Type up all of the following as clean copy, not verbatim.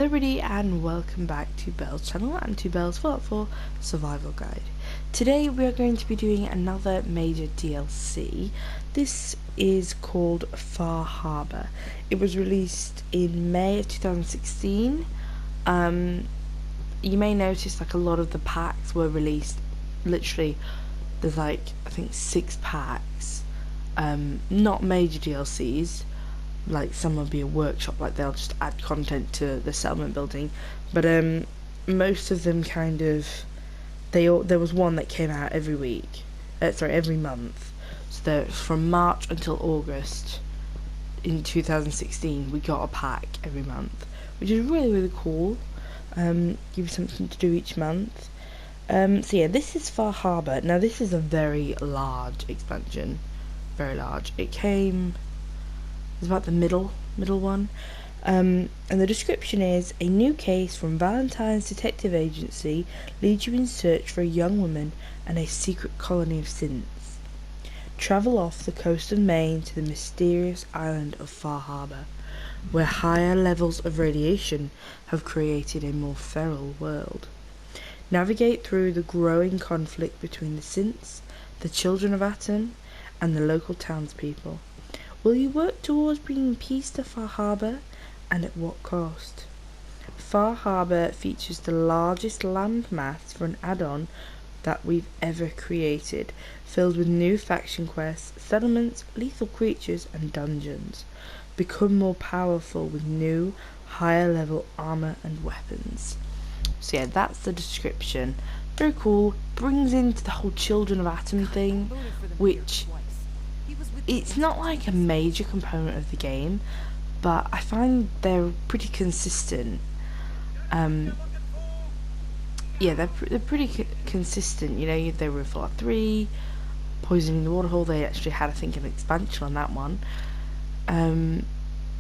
Everybody and welcome back to Belle's channel and to Belle's Fallout 4 Survival Guide. Today we are going to be doing another major DLC. This is called Far Harbour. It was released in May of 2016. You may notice like a lot of the packs were released, literally there's like I think 6 packs, not major DLCs. Like some will be a workshop, like they'll just add content to the settlement building, but most of them kind of there was one that came out every week, every month. So from March until August in 2016 we got a pack every month, which is really cool. Give you something to do each month. So yeah, this is Far Harbour. Now this is a very large expansion, very large. It's about the middle one. And the description is: a new case from Valentine's Detective Agency leads you in search for a young woman and a secret colony of synths. Travel off the coast of Maine to the mysterious island of Far Harbour, where higher levels of radiation have created a more feral world. Navigate through the growing conflict between the synths, the children of Atom, and the local townspeople. Will you work towards bringing peace to Far Harbour, and at what cost? Far Harbour features the largest landmass for an add-on that we've ever created, filled with new faction quests, settlements, lethal creatures, and dungeons. Become more powerful with new, higher level armour and weapons. So yeah, that's the description. Very cool. Brings into the whole Children of Atom thing, which it's not like a major component of the game, but I find they're pretty consistent. Yeah, they're pretty consistent. You know, they were in Fallout 3, Poisoning the Waterhole. They actually had, I think, an expansion on that one,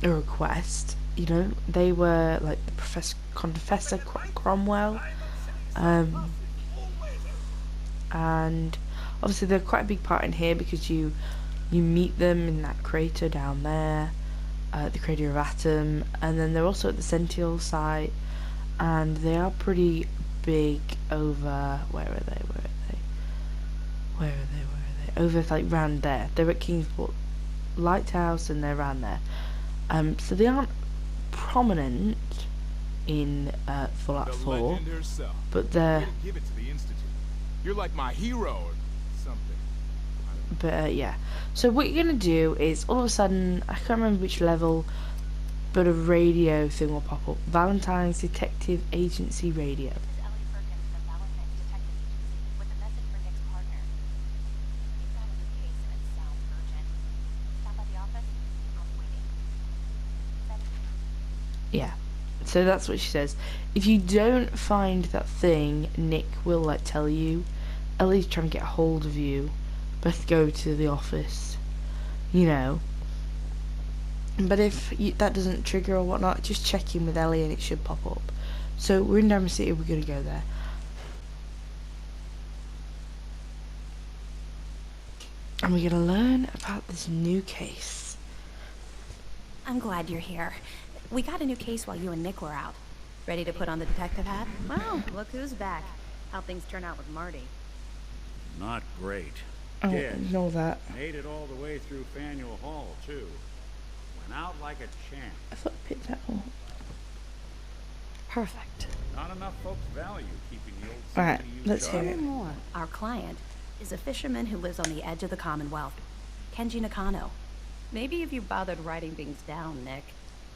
or a quest. You know, they were like the Confessor Cromwell, and obviously they're quite a big part in here because you meet them in that crater down there, the crater of Atom, and then they're also at the Sentinel site, and they are pretty big over, where are they, over like round there. They're at Kingsport Lighthouse and they're around there, so they aren't prominent in Fallout 4, but they're, you're like my hero or something. but yeah. So what you're gonna do is, all of a sudden, I can't remember which level, but a radio thing will pop up. Valentine's Detective Agency radio. Yeah. So that's what she says. If you don't find that thing, Nick will like tell you. Ellie's trying to get a hold of you. Best go to the office. You know. But if that doesn't trigger or whatnot, just check in with Ellie and it should pop up. So we're in Diamond City, we're gonna go there. And we're gonna learn about this new case. I'm glad you're here. We got a new case while you and Nick were out. Ready to put on the detective hat? Well, look who's back. How'd things turn out with Marty? Not great. Oh, Dead. know that. Made it all the way through Faneuil Hall, too. Went out like a champ. I thought I picked that up. Perfect. Not enough folks value keeping the old Alright, CPU let's hear charged. it. More. Our client is a fisherman who lives on the edge of the Commonwealth. Kenji Nakano. Maybe if you bothered writing things down, Nick.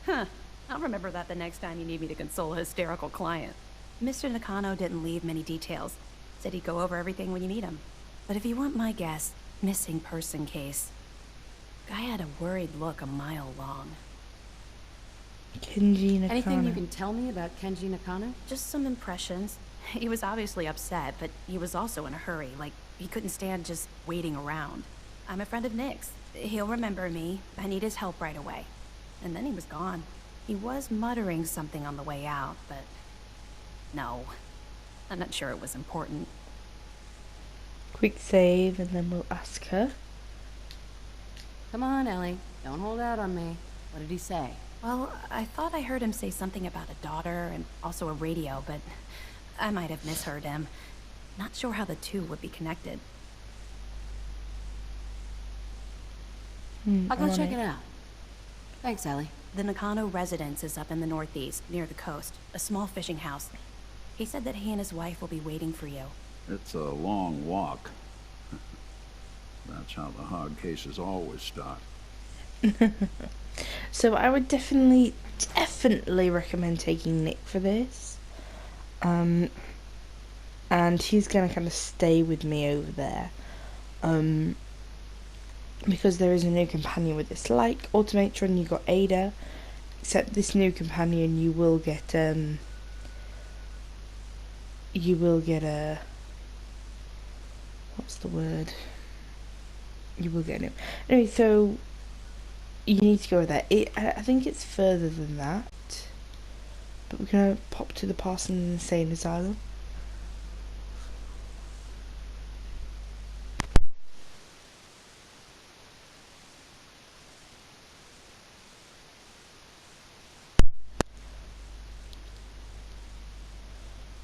Huh. I'll remember that the next time you need me to console a hysterical client. Mr. Nakano didn't leave many details. Said he'd go over everything when you meet him. But if you want my guess, missing person case. Guy had a worried look a mile long. Kenji Nakano. Anything you can tell me about Kenji Nakano? Just some impressions. He was obviously upset, but he was also in a hurry. Like, he couldn't stand just waiting around. I'm a friend of Nick's. He'll remember me. I need his help right away. And then he was gone. He was muttering something on the way out, but no. I'm not sure it was important. Quick save and then we'll ask her. Come on, Ellie. Don't hold out on me. What did he say? Well, I thought I heard him say something about a daughter and also a radio, but I might have misheard him. Not sure how the two would be connected. I'll go I'm on check it out. Thanks, Ellie. The Nakano residence is up in the northeast, near the coast, a small fishing house. He said that he and his wife will be waiting for you. It's a long walk. That's how the hard cases always start. So I would definitely recommend taking Nick for this. And he's gonna kind of stay with me over there. Because there is a new companion with this. Like Automatron, you got Ada, except this new companion you will get a what's the word? You will get a new. Anyway, so you need to go with that. I think it's further than that. But we're gonna pop to the Parsons Insane Asylum.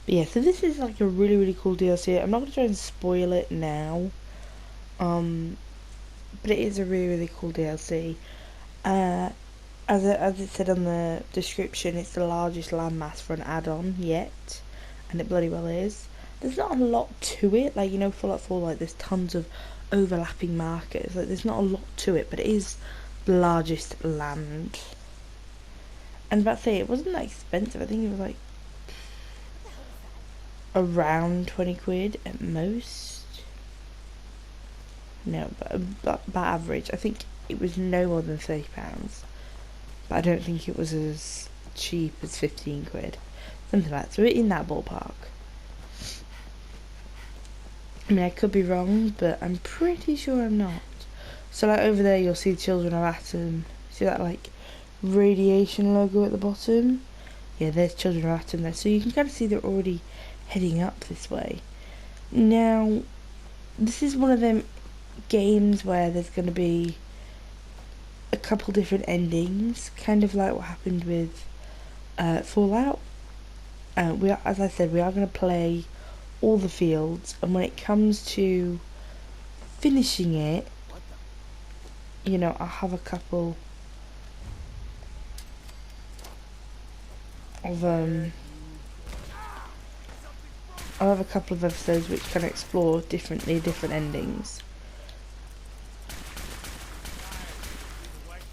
But yeah, so this is like a really, really cool DLC. I'm not gonna try and spoil it now. But it is a really, really cool DLC. As it said on the description, it's the largest landmass for an add-on yet, and it bloody well is. There's not a lot to it, like, you know, Fallout 4, like, there's tons of overlapping markers, like, there's not a lot to it, but it is the largest land. And about to say, it wasn't that expensive. I think it was like around 20 quid at most. No, but average, I think it was no more than £30. But I don't think it was as cheap as 15 quid. Something like that. So we're in that ballpark. I mean, I could be wrong, but I'm pretty sure I'm not. So like over there you'll see Children of Atom. See that like radiation logo at the bottom? Yeah, there's Children of Atom there. So you can kind of see they're already heading up this way. Now, this is one of them games where there's going to be a couple different endings, kind of like what happened with Fallout. As I said, we are going to play all the fields, and when it comes to finishing it, you know, I'll have a couple of episodes which can explore different endings.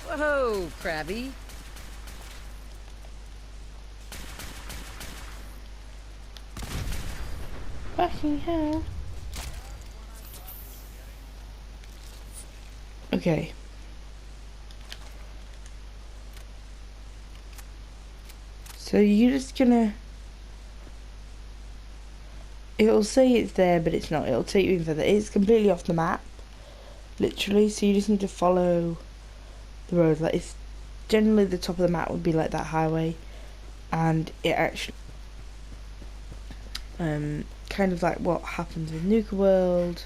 Whoa, Krabby. Fucking hell. Okay. So you're just gonna... It'll say it's there, but it's not. It'll take you in further. It's completely off the map. Literally, so you just need to follow the road. Like, it's generally the top of the map would be like that highway. And it actually... kind of like what happens with Nuka World,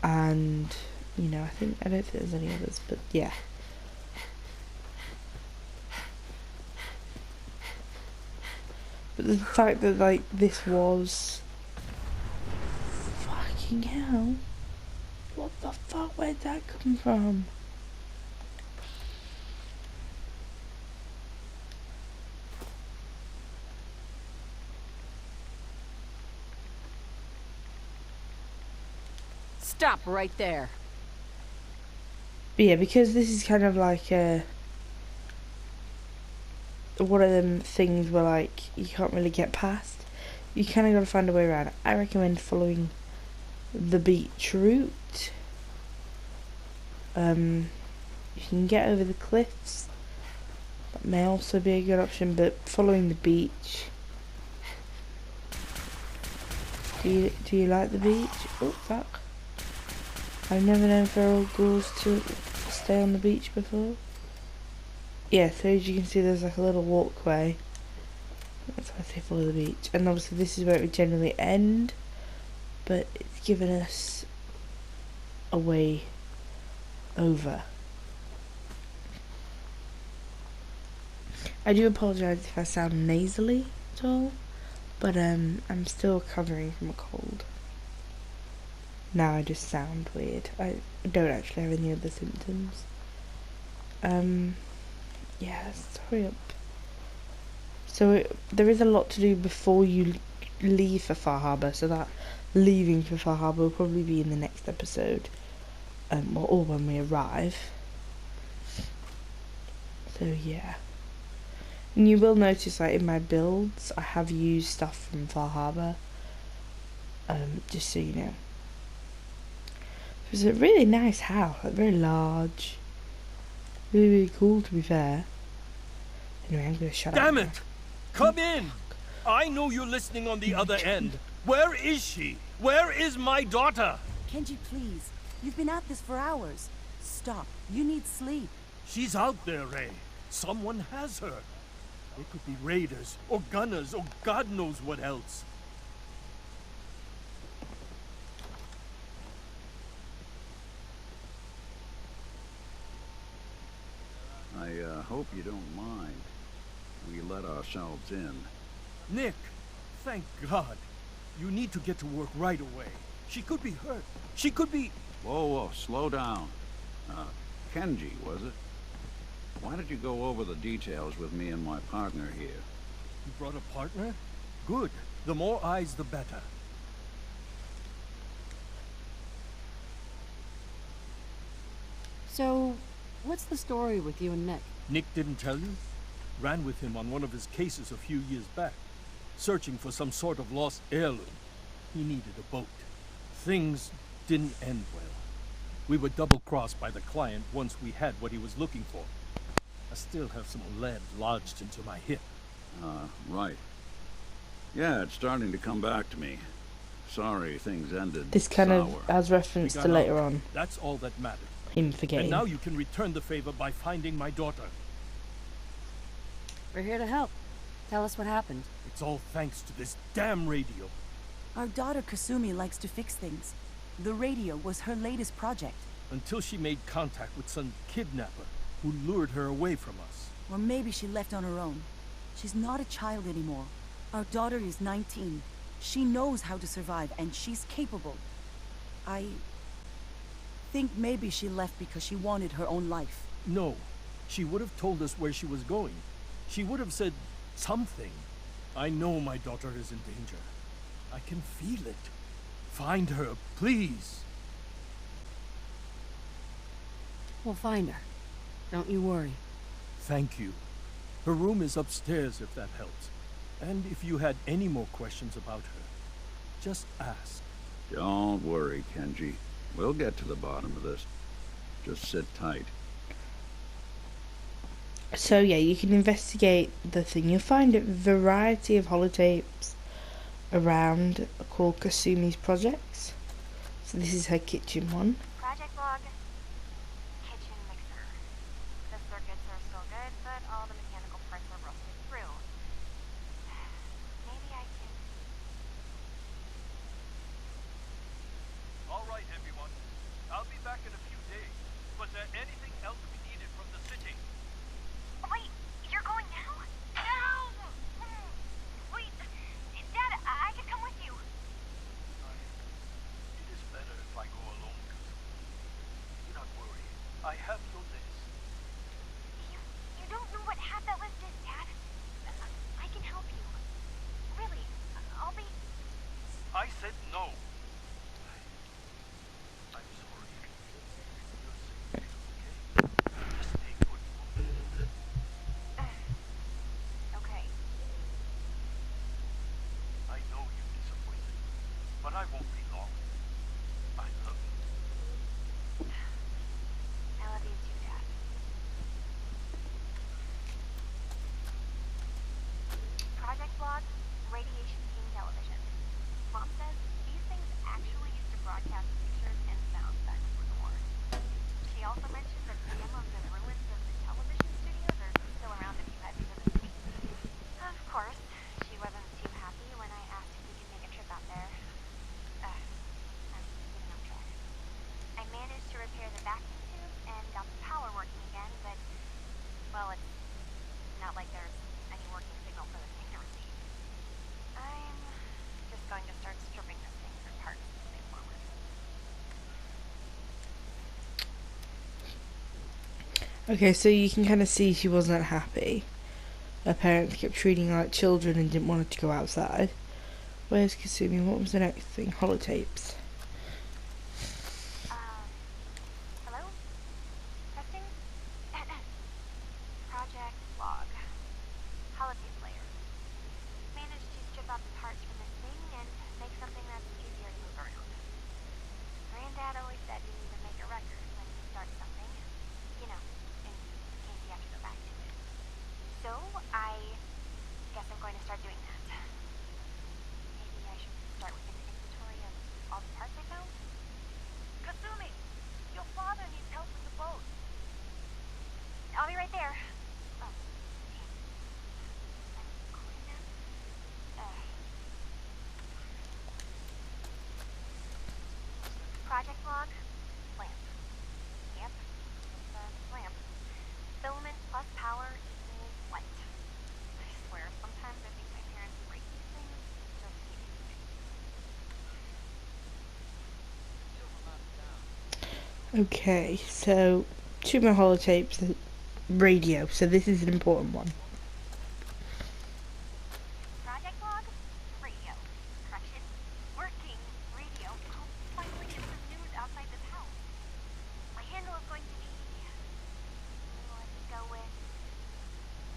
and you know, I don't think there's any others, but yeah. But the fact that like this was fucking hell, what the fuck, where'd that come from? Stop right there. But yeah, because this is kind of like one of them things where like you can't really get past, you kind of got to find a way around. I recommend following the beach route. You can get over the cliffs, that may also be a good option, but following the beach. Do you like the beach? Oh fuck. I've never known feral ghouls to stay on the beach before. Yeah, so as you can see there's like a little walkway. That's why I say follow the beach. And obviously this is where it would generally end, but it's given us a way over. I do apologise if I sound nasally at all, but I'm still recovering from a cold. Now I just sound weird. I don't actually have any other symptoms. Yeah, let's hurry up. So there is a lot to do before you leave for Far Harbour, so that leaving for Far Harbour will probably be in the next episode, or when we arrive. So yeah. And you will notice that in my builds, I have used stuff from Far Harbour, just so you know. It was a really nice house, like very large. Really, really cool, to be fair. Anyway, I'm gonna shut up. Damn now. it! Come in! I know you're listening on the other end. Where is she? Where is my daughter? Kenji, please. You've been at this for hours. Stop. You need sleep. She's out there, Ray. Someone has her. They could be raiders, or gunners, or God knows what else. I hope you don't mind. We let ourselves in. Nick, thank God. You need to get to work right away. She could be hurt. She could be... Whoa, slow down. Kenji, was it? Why did you go over the details with me and my partner here? You brought a partner? Good. The more eyes, the better. So, what's the story with you and Nick? Nick didn't tell you? Ran with him on one of his cases a few years back, searching for some sort of lost heirloom. He needed a boat. Things didn't end well. We were double-crossed by the client once we had what he was looking for. I still have some lead lodged into my hip. Right. Yeah, it's starting to come back to me. Sorry things ended This kind sour. of has reference We to got later out. on, That's all that mattered. him forgetting. And now you can return the favor by finding my daughter. We're here to help. Tell us what happened. It's all thanks to this damn radio. Our daughter Kasumi likes to fix things. The radio was her latest project. Until she made contact with some kidnapper who lured her away from us. Or maybe she left on her own. She's not a child anymore. Our daughter is 19. She knows how to survive, and she's capable. I think maybe she left because she wanted her own life. No, she would have told us where she was going. She would have said something. I know my daughter is in danger. I can feel it. Find her, please. We'll find her. Don't you worry. Thank you. Her room is upstairs if that helps. And if you had any more questions about her, just ask. Don't worry, Kenji. We'll get to the bottom of this. Just sit tight. So yeah, you can investigate the thing. You'll find a variety of holotapes around called Kasumi's projects. So this is her kitchen one. Project log. Kitchen mixer. The circuits are still good, but all the mechanical parts are rusted through. Maybe I can... All right, everyone. I'll be back in a few days. Was there anything else we needed from the city? Wait, you're going now? No! Wait, Dad, I can come with you. It is better if I go alone. Do not worry. I have your list. You don't know what half that list is, Dad. I can help you. Really, I'll be... I said no. I'm sorry. You're safe, okay? Just stay put. Okay. I know you're disappointed, but I won't be long. I love you. I love you too, Dad. Project log, radiation beam television. Mom says these things actually used to broadcast pictures and sound back before the war. She also mentioned that some of the ruins of the television studios are still around if you head to the city. Of course, she wasn't too happy when I asked if we could make a trip out there. Okay, so you can kind of see she wasn't happy. Her parents kept treating her like children and didn't want her to go outside. Where's Kasumi? What was the next thing? Holotapes. Hello? Testing? Project log. Holotape layer. Managed to strip out the parts from this thing and make something that's easier to move around. Granddad always said you need to make a record when you start something. You know, in case you have to go back to it. So, I guess I'm going to start doing that. Maybe I should start with an inventory of all the parts I found? Kasumi! Your father needs help with the boat. I'll be right there. Oh, damn. I'm calling them? Project log? Lamp. Yep, it's a lamp. Filament plus power equals light. I swear, sometimes I think my parents break these things just to keep me safe. Okay, so 2 more holotapes, radio. So this is an important one. Project log? Radio. Correction. Working radio. I'll finally get some news outside this house. My handle is going to be... let's go with...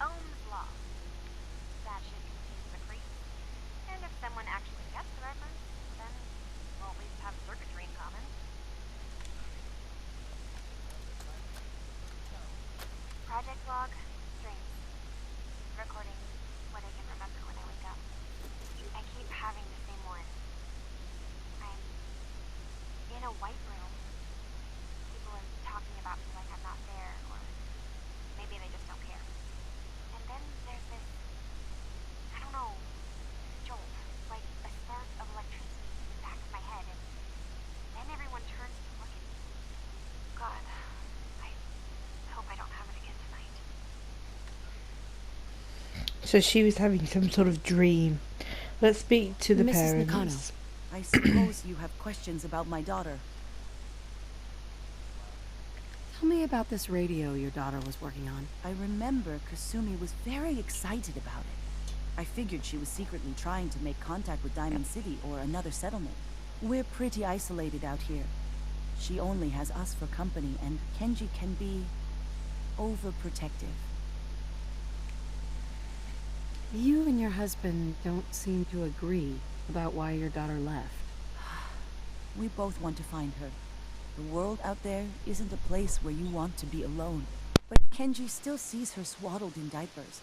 Ohm's Law. That should confuse the creeps. And if someone actually gets the reference, then we'll at least have circuitry in common. Project log, dreams. Recording what I can remember when I wake up. I keep having the same one. I'm in a white room. People are talking about me like I'm not there, or maybe they just don't care. And then there's this, I don't know, jolt, like a spark of electricity in the back of my head, and then everyone turns to look at me. God, I hope I don't have it again tonight. So she was having some sort of dream. Let's speak to the Mrs. parents. I suppose you have questions about my daughter. Tell me about this radio your daughter was working on. I remember Kasumi was very excited about it. I figured she was secretly trying to make contact with Diamond City or another settlement. We're pretty isolated out here. She only has us for company, and Kenji can be... overprotective. You and your husband don't seem to agree about why your daughter left. We both want to find her. The world out there isn't a place where you want to be alone. But Kenji still sees her swaddled in diapers.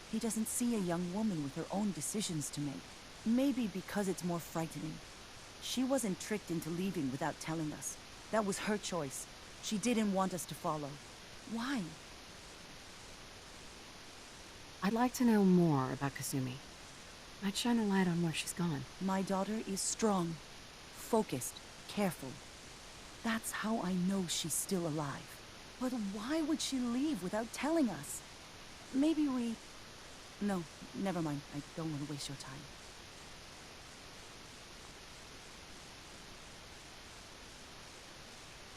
He doesn't see a young woman with her own decisions to make. Maybe because it's more frightening. She wasn't tricked into leaving without telling us. That was her choice. She didn't want us to follow. Why? I'd like to know more about Kasumi. Might shine a light on where she's gone. My daughter is strong, focused, careful. That's how I know she's still alive. But why would she leave without telling us? Maybe we... No, never mind. I don't want to waste your time.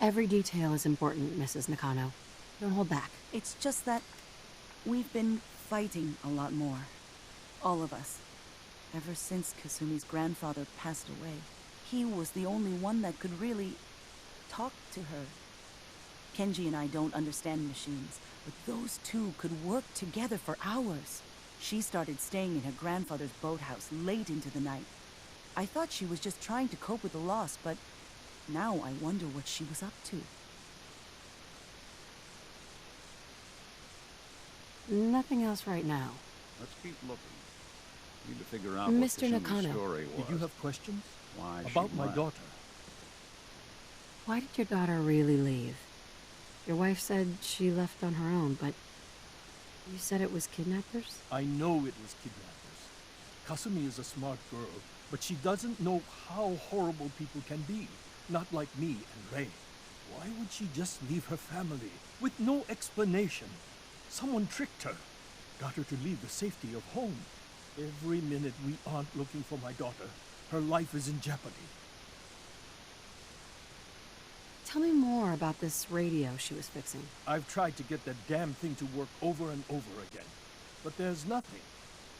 Every detail is important, Mrs. Nakano. Don't hold back. It's just that we've been fighting a lot more. All of us. Ever since Kasumi's grandfather passed away. He was the only one that could really talk to her. Kenji and I don't understand machines, but those two could work together for hours. She started staying in her grandfather's boathouse late into the night. I thought she was just trying to cope with the loss, but now I wonder what she was up to. Nothing else right now. Let's keep looking. Need to figure out Mr. what Kasumi's Nakano. story was. Did you have questions? Why she About my left. daughter. Why did your daughter really leave? Your wife said she left on her own, but you said it was kidnappers? I know it was kidnappers. Kasumi is a smart girl, but she doesn't know how horrible people can be. Not like me and Ray. Why would she just leave her family with no explanation? Someone tricked her. Got her to leave the safety of home. Every minute we aren't looking for my daughter, her life is in jeopardy. Tell me more about this radio she was fixing. I've tried to get that damn thing to work over and over again, but there's nothing.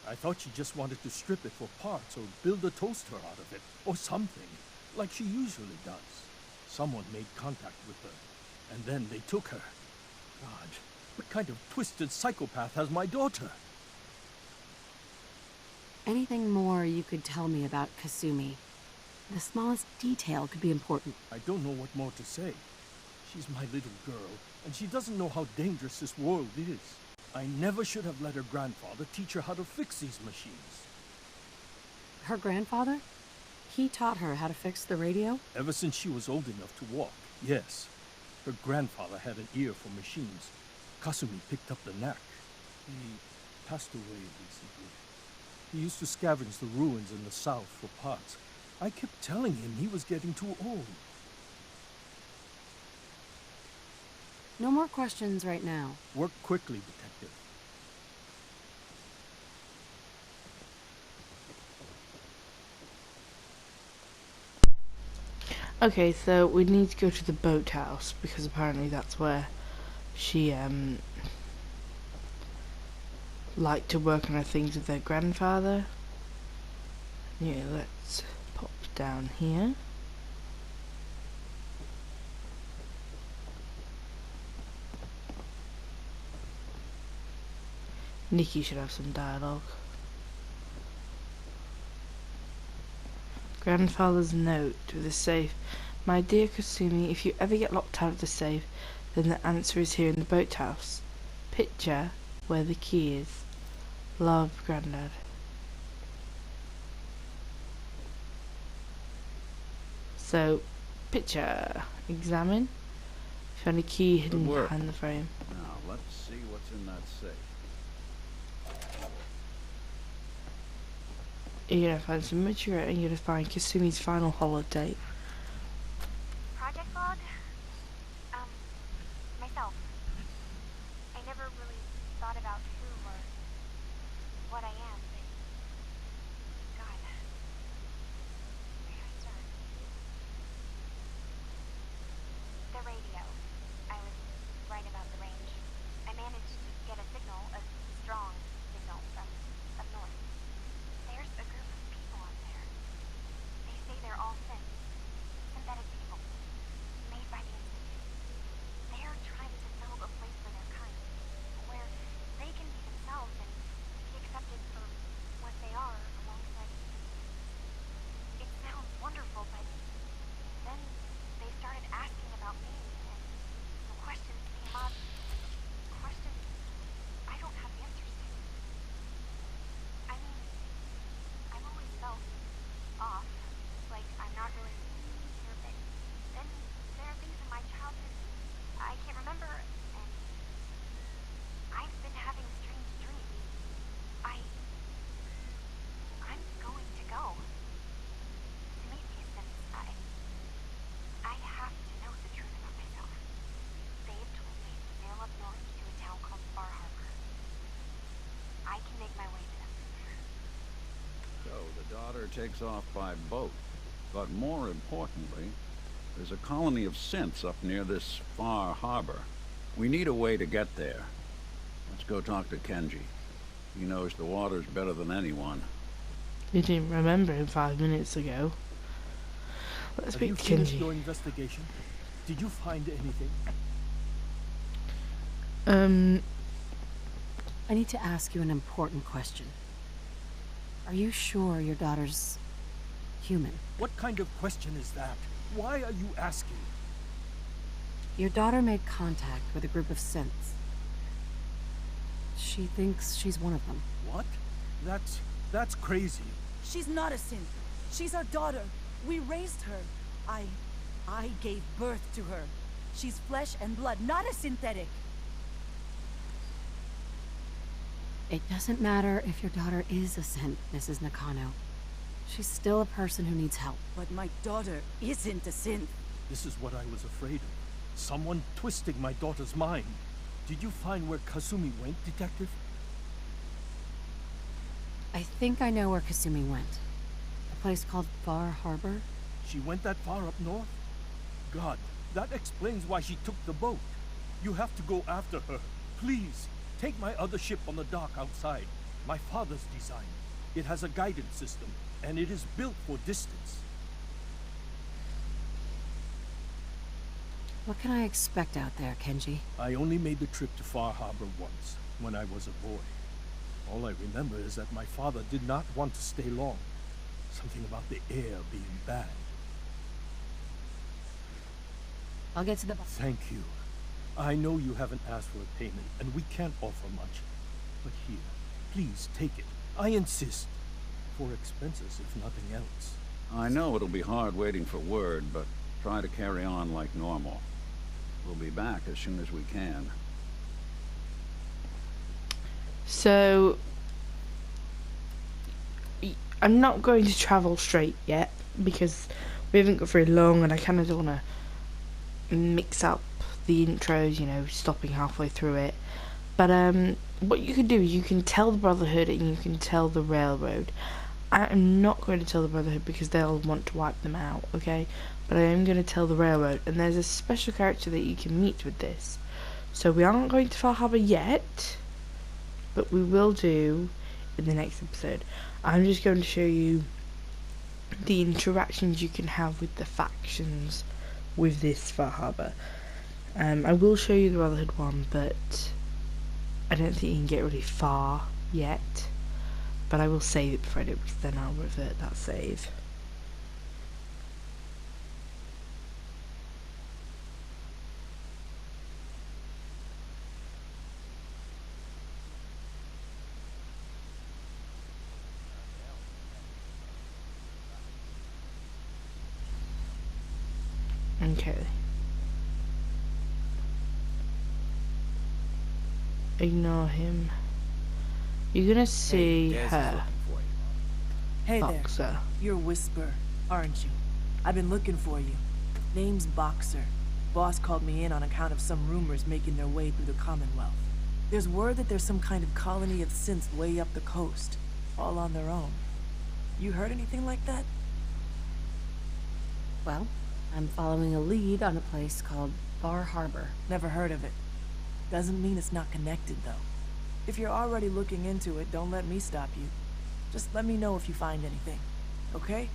I thought she just wanted to strip it for parts or build a toaster out of it, or something, like she usually does. Someone made contact with her, and then they took her. God, what kind of twisted psychopath has my daughter? Anything more you could tell me about Kasumi? The smallest detail could be important. I don't know what more to say. She's my little girl, and she doesn't know how dangerous this world is. I never should have let her grandfather teach her how to fix these machines. Her grandfather? He taught her how to fix the radio? Ever since she was old enough to walk, yes. Her grandfather had an ear for machines. Kasumi picked up the knack. He passed away recently. He used to scavenge the ruins in the south for parts. I kept telling him he was getting too old. No more questions right now. Work quickly, Detective. Okay, so we need to go to the boathouse because apparently that's where she liked to work on her things with her grandfather. Yeah, let's pop down here. Nikki should have some dialogue. Grandfather's note to the safe. My dear Kasumi, if you ever get locked out of the safe, then the answer is here in the boathouse. Picture where the key is. Love, Grandad. So, picture. Examine. Found a key hidden Good work. behind the frame. Now, let's see what's in that safe. You're gonna find some material and you're gonna find Kasumi's final holotape. Project log? Myself. I never really thought about who or what I am, but God, where do I start? The radio. I was right about the range. I managed to get a signal, a strong signal from up north. There's a group of people on there. They say they're all synthetic people, made by the Institute. They're trying to develop a place for their kind, where they can be themselves and be accepted for what they are alongside humans. It sounds wonderful, but then they started asking about me, and some questions came up. Questions I don't have answers to. I mean, I've always felt off, like I'm not really here, but then there are things in my childhood I can't remember, and I've been having strange dreams. I'm going to go to meet these since I have to know the truth about myself. They've told me to sail up north to a town called Harbour. I can make my way to them from there. So the daughter takes off by boat. But more importantly, there's a colony of synths up near this far harbor. We need a way to get there. Let's go talk to Kenji. He knows the waters better than anyone. You didn't remember him 5 minutes ago. Let's Have you speak to finished Kenji. your investigation? Did you find anything? I need to ask you an important question. Are you sure your daughter's human? What kind of question is that? Why are you asking? Your daughter made contact with a group of synths. She thinks she's one of them. What? That's crazy. She's not a synth. She's our daughter. We raised her. I gave birth to her. She's flesh and blood, not a synthetic. It doesn't matter if your daughter is a synth, Mrs. Nakano. She's still a person who needs help. But my daughter isn't a synth. This is what I was afraid of. Someone twisting my daughter's mind. Did you find where Kasumi went, Detective? I think I know where Kasumi went. A place called Far Harbor? She went that far up north? God, That explains why she took the boat. You have to go after her. Please, take my other ship on the dock outside. My father's design. It has a guidance system, and it is built for distance. What can I expect out there, Kenji? I only made the trip to Far Harbor once, when I was a boy. All I remember is that my father did not want to stay long. Something about the air being bad. I'll get to the... Thank you. I know you haven't asked for a payment, and we can't offer much. But here, please take it. I insist. For expenses, if nothing else. I know it'll be hard waiting for word, but try to carry on like normal. We'll be back as soon as we can. So, I'm not going to travel straight yet because we haven't got very long, and I kind of don't want to mix up the intros, you know, stopping halfway through it. But what you can do is you can tell the Brotherhood and you can tell the Railroad. I am not going to tell the Brotherhood because they'll want to wipe them out, okay? But I am going to tell the Railroad, and there's a special character that you can meet with this. So we aren't going to Far Harbor yet, but we will do in the next episode. I'm just going to show you the interactions you can have with the factions with this Far Harbor. I will show you the Brotherhood one, but I don't think you can get really far yet. But I will save it before I do it, because then I'll revert that save. Okay. Ignore him. You're gonna see her. Hey there. Boxer. You're Whisper, aren't you? I've been looking for you. Name's Boxer. Boss called me in on account of some rumors making their way through the Commonwealth. There's word that there's some kind of colony of synths way up the coast, all on their own. You heard anything like that? Well, I'm following a lead on a place called Far Harbor. Never heard of it. Doesn't mean it's not connected, though. If you're already looking into it, don't let me stop you. Just let me know if you find anything, okay?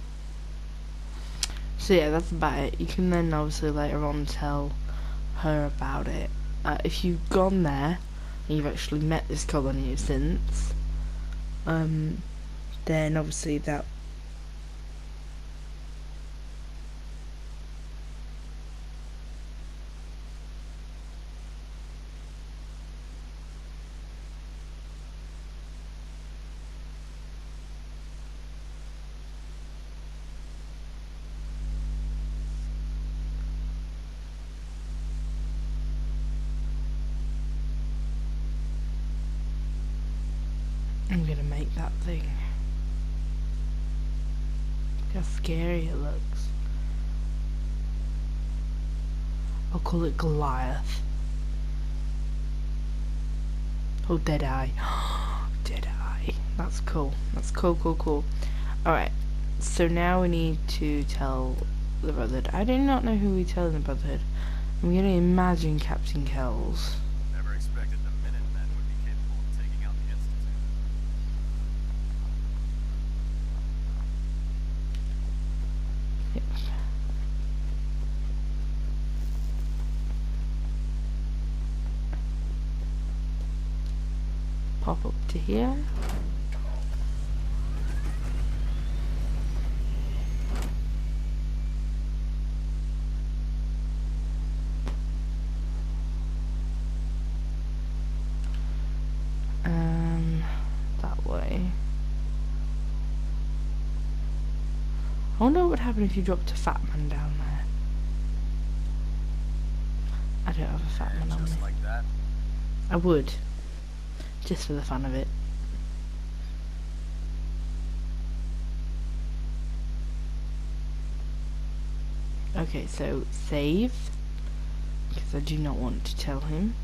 So yeah, that's about it. You can then obviously later on tell her about it. If you've gone there and you've actually met this colony of synths, then obviously that I'm gonna make that thing. Look how scary it looks. I'll call it Goliath. Oh, Deadeye. Deadeye. That's cool. That's cool. Alright, so now we need to tell the Brotherhood. I do not know who we tell in the Brotherhood. I'm gonna imagine Captain Kells. Never expected the Minutemen would be capable of taking out the Institute. Yep. Pop up to here. That way. I wonder what would happen if you dropped a fat man down there. I don't have a fat man on me. Just like that. I would. Just for the fun of it. Okay, so save. Because I do not want to tell him.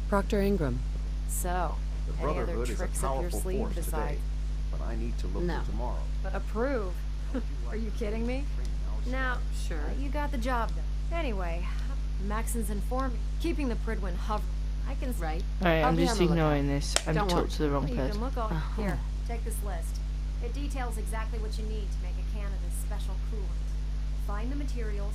Proctor Ingram. So, The any other Brotherhood is a tricks up your powerful sleeve force besides today, but I need to look No. for tomorrow. Approve? Are you kidding me? Now, Sure. you got the job done. Anyway, Maxon's informed me. Keeping the Pridwin hovering. I can... Right. Alright, I'll I'm be just on the lookout. ignoring this. I'm Don't talking worry. to the wrong You can person. look all... Uh-huh. Here, take this list. It details exactly what you need to make a can of this special coolant. Find the materials,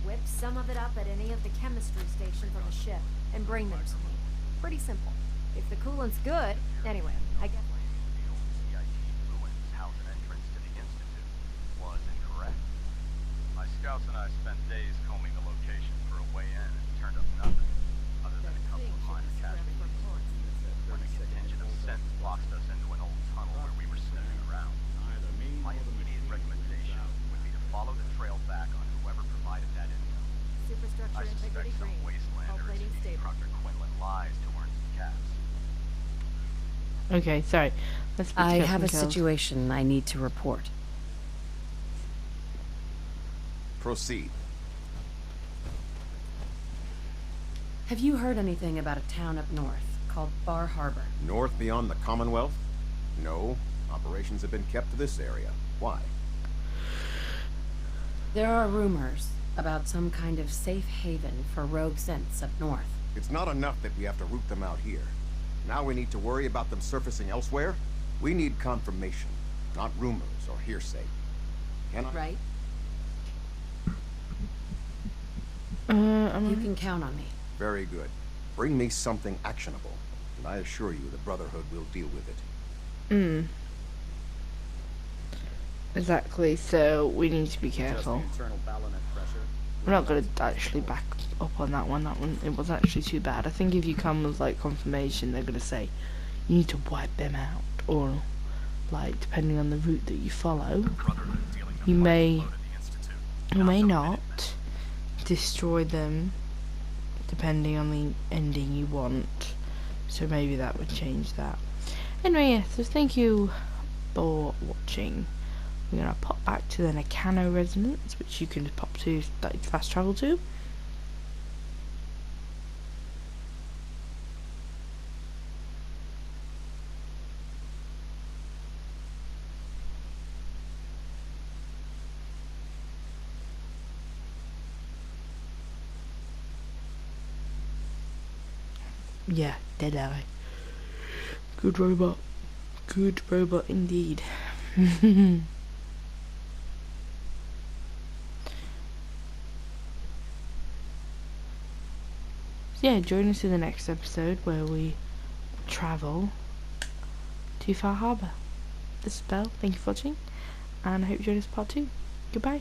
whip some of it up at any of the chemistry stations on the ship, and bring them to me. Pretty simple. If the coolant's good... Anyway, I get... The old CIT ruins house an entrance to the Institute was incorrect. My scouts and I spent days combing the location for a way in and turned up nothing, other than a couple of minor casualties. When a contingent of synths boxed us into an old tunnel where we were snooping around. My immediate recommendation would be to follow the trail back on whoever provided that info. Superstructure I suspect integrity some green. wastelander is Plating feeding stable. Dr. Quinlan lies to earn some caps. Okay, sorry. Let's speak I to have a Captain Kells. situation I need to report. Proceed. Have you heard anything about a town up north called Bar Harbor? North beyond the Commonwealth? No. Operations have been kept to this area. Why? There are rumors about some kind of safe haven for rogue synths up north. It's not enough that we have to root them out here. Now we need to worry about them surfacing elsewhere? We need confirmation, not rumors or hearsay. Can I? Right? I'm You can count on me. Very good. Bring me something actionable, and I assure you the Brotherhood will deal with it. Exactly, so we need to be careful. We're not going to actually back up on that one. That one, it was actually too bad. I think if you come with like confirmation, they're going to say you need to wipe them out, or like depending on the route that you follow, you may not destroy them depending on the ending you want. So maybe that would change that. Anyway, yeah, so thank you for watching. We're gonna pop back to the Nakano residence, which you can pop to, like, fast travel to. Yeah, dead eye. Good robot. Good robot indeed. Yeah, join us in the next episode where we travel to Far Harbour. This is Belle, thank you for watching, and I hope you join us for part 2. Goodbye.